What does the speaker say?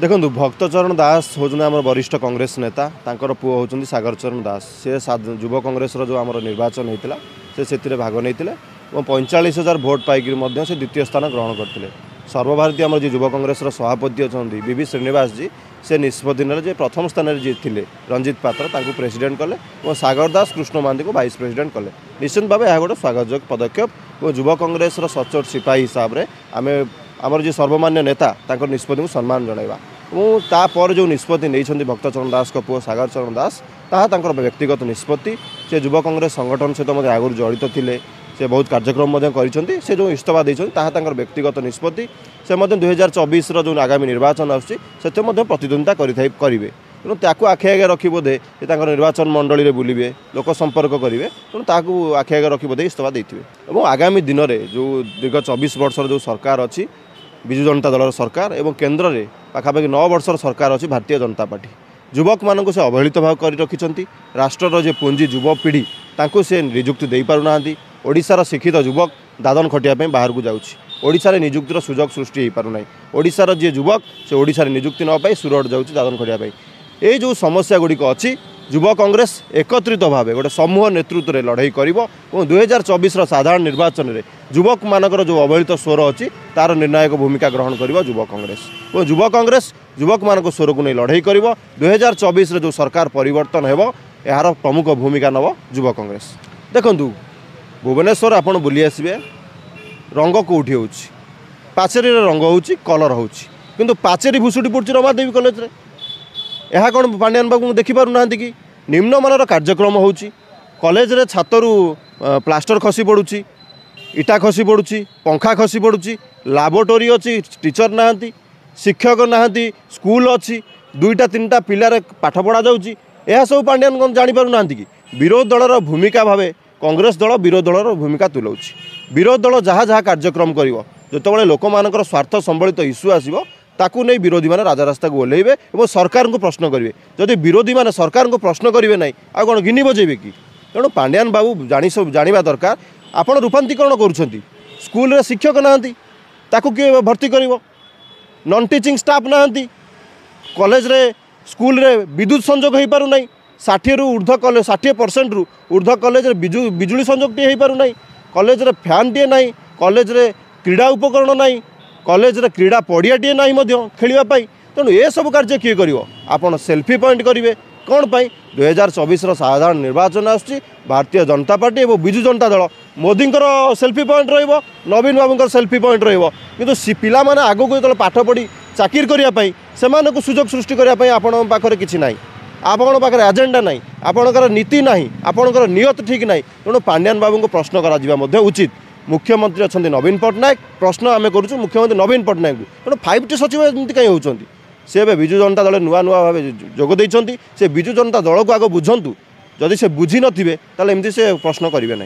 देखो भक्तचरण दास हूँ आम वरिष्ठ कांग्रेस नेता तांकर पुओ होउछन्ती सागर चरण दास से युव कांग्रेस जो आम निर्वाचन होता से भाग नहीं 45,000 भोट पाइक से द्वितीय स्थान ग्रहण करते सर्वभारतीय आम जो युव कांग्रेस सभापति अच्छा बीवी श्रीनिवास जी से निष्पत्ति ने प्रथम स्थान में जी थे रंजित पात्र प्रेसिडेंट कले और सागर दास कृष्ण महांती को वाइस प्रेसिडेंट कले निश्चित भाव यह गोटे स्वागतयोग्य पदक्षेप और युव कांग्रेस सचोट सिपाही हिसाब से आम आमर जो सर्वमान्य नेता निष्पत्ति को सम्मान जनइबा तापर जो निष्पत्ति नहीं भक्तचरण दास को पुओ सागर चरण दास ताहा व्यक्तिगत निष्पत्ति से युव कांग्रेस संगठन सहित आगुरी जड़ित थे से बहुत कार्यक्रम से जो इस्तफा देते व्यक्तिगत निष्पत्ति से 2024 जो आगामी निर्वाचन आसुच्ची प्रतिद्वंदिता करेंगे तेणु ताकू आखि आगे रखी बोधे निर्वाचन मंडली में बुलवे लोक संपर्क करेंगे तेणु ताकू आखि आगे रखी बोधे इस्तफा देते और आगामी दिन में जो दीर्घ 24 वर्षर जो सरकार अच्छी विजु जनता दल सरकार और केन्द्र में पाखापाखि 9 वर्षर सरकार अच्छी भारतीय जनता पार्टी युवक मानक से अवहेलित भाव कर रखिंट राष्ट्र जो पुंजी युवपीढ़ी से निजुक्ति दे पारना ओडिशार शिक्षित युवक दादन खटिया बाहर को जाऊँगी निजुक्तिर सुजोग सृष्टि हो पारना ओडिशार जी युवक से ओडिशार निजुक्ति न पाई सुरट जाऊँगी दादन खटिया ये जो समस्या गुड़िक अच्छी युव कांग्रेस एकत्रित भाव गोटे समूह नेतृत्व में लड़ाई कर 2024 साधारण निर्वाचन में युवक मानकर जो अवहेलित स्वर अच्छी तार निर्णायक भूमिका ग्रहण कर युव कांग्रेस और युव कांग्रेस युवक मान स्वर को नहीं लड़ाई कर 2024 जो सरकार परिवर्तन हो यार प्रमुख भूमिका नब युव कांग्रेस देखु भुवनेश्वर आपड़ बुली आसबे रंग कौटी हो पाचेरी रंग हो कलर हो कि पाचेरी भुसुड़ी पड़ी रमादेवी कॉलेज रे यह कौन पांड्यान बाबू देखिपार ना कि निम्नमान कार्यक्रम हो कॉलेज रे छातरू प्लास्टर खसी पड़ुची इटा खसी पड़ुची पंखा खसी पड़ुची लैबोरेटरी अच्छी टीचर ना शिक्षक ना स्कूल अच्छी 2टा 3टा पिलार पाठ पढ़ा जाऊँगी यह सब पांड्यान कौन जापर ना कि विरोध दलर भूमिका भाव कांग्रेस दल विरोध दलर भूमिका तुलाऊँच विरोध दल जहाँ जहाँ कार्यक्रम कर जो लोक मान स्वार्थ संबलित इश्यू आसो ताकू नहीं विरोधी मैंने राजा रास्ता को ओह्लैबे और सरकार को प्रश्न करेंगे जदि विरोधी मैंने सरकार को प्रश्न करेंगे ना आ कौन गिनी बजेबे कि तेणु पांड्यान बाबू जाना दरकार आपड़ रूपांतरीकरण करुँच स्कूल रे शिक्षक ना किए भर्ती कर नॉन टीचिंग स्टाफ ना कॉलेज रे स्कूल रे विद्युत संजोग हो पार ना 60 रु ऊर्ध्व कॉलेज 60% रु ऊर्ध्व कॉलेज रे बिजुली संजोग टे हो पार ना कॉलेज रे फैन टे ना कॉलेज रे क्रीड़ा उपकरण ना कॉलेज रे क्रीड़ा पड़ियाटे ना खेलवाई तेणु ये सब कार्य किए कर आपड़ सेल्फी पॉइंट करेंगे कौन पाई 2024 साधारण निर्वाचन आसुच्ची भारतीय जनता पार्टी और विजु जनता दल मोदी सेल्फी पॉइंट रो नवीन बाबू सेल्फी पॉइंट रो पिला माने आगो को जो पाठ पढ़ी चाकिर करने से सुजोग सृष्टि करने आपण पाखे किसी ना आपण पाखे एजेंडा ना आपणकर नीति ना आपणकर नियत ठीक ना तेणु पांड्यान बाबू को प्रश्न करा उचित मुख्यमंत्री अच्छा नवीन पट्टनायक प्रश्न आम करुँ मुख्यमंत्री नवीन पट्टनायक तेणु 5टी सचिव एमती कहीं होती से विजु जनता दल नुआ नुआ भाव जोगदे से विजु जनता दल को आग बुझंतु जदि से बुझी नथिबे ताले एमती से प्रश्न करेंगे ना।